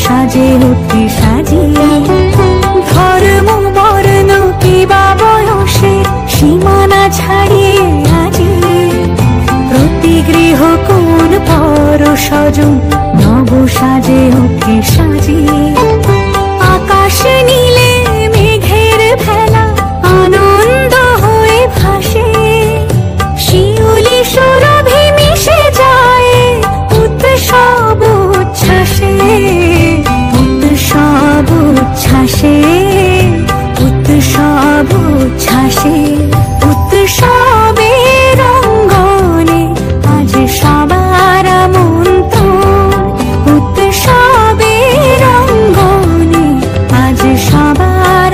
সাজে ওঠে সাজিয়ে। ধর্ম বর্ণ কিবা বয়সে সীমানা ছাড়িয়ে আজি প্রতি গৃহ কোন পর স্বজন নব সাজে ওঠে সাজিয়ে। আকাশে নীলে মেঘের ভেলা আনন্দ হয়ে ভাসে, শিউলি সুরভি মিশে যায় উৎসব উচ্ছ্বাসে। উৎসব উচ্ছ্বাসে, উৎসব উচ্ছ্বাসে, উৎসবের অঙ্গনে আজ সবার আমন্ত্রণ। উৎসবের অঙ্গনে আজ সবার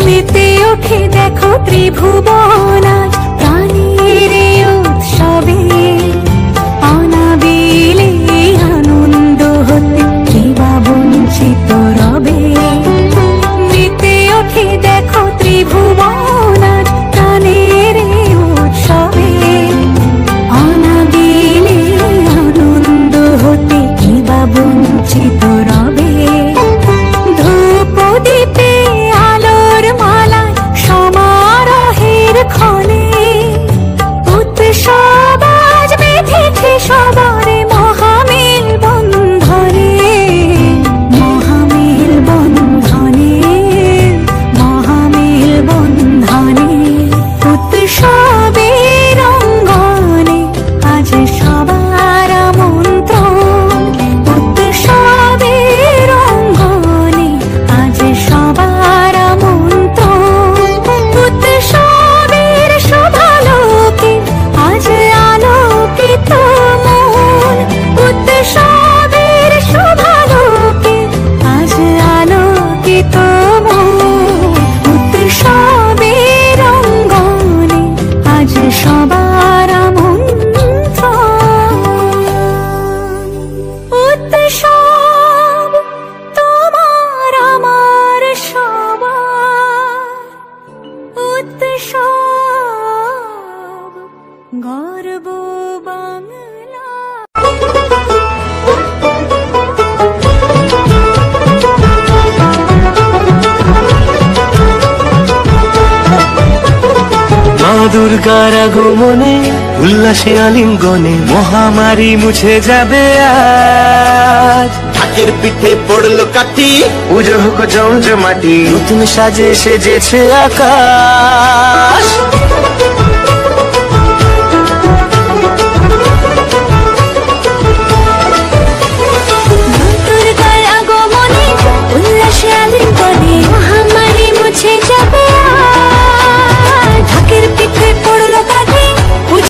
মেতে ওঠে দেখো ত্রিভুবন আজ প্রাণের উৎসবে। অনাবিলে আনন্দ হতে কিবা বঞ্চিত রবে। মেতে ওঠে দেখো ত্রিভুবন আজ প্রাণের উৎসবে। অনাবিলে আনন্দ হতে কিবা বঞ্চিত রবে। ধূপ দীপে আলোর মালায় সমারোহের ক্ষণে উৎসব আজ বেঁধেছে সবারে মহামেল বন্ধনে। মহামেল বন্ধনে, মহামেল বন্ধনে, উৎসবের অঙ্গনে আজ সবার আমন্ত্রণ। উৎসবের অঙ্গনে আজ সবার আমন্ত্রণ। উৎসবের শোভালোকে আজ আলোকিত মন। উৎসবের শোভালোকে আজ আলোকিত মন। উৎসবের অঙ্গনে আজ সবার আমন্ত্রণ। উৎসব তোমার আমার সবার। উৎসব গর্ব বাংলা। মা দুর্গার আগমনে উল্লাসে আলিঙ্গনে মহামারী মুছে যাবে আজ। ঢাকের পিঠে পড়লো কাঠি, পুজো হোক জমজমাটি, নতুন সাজে সেজেছে আকাশ।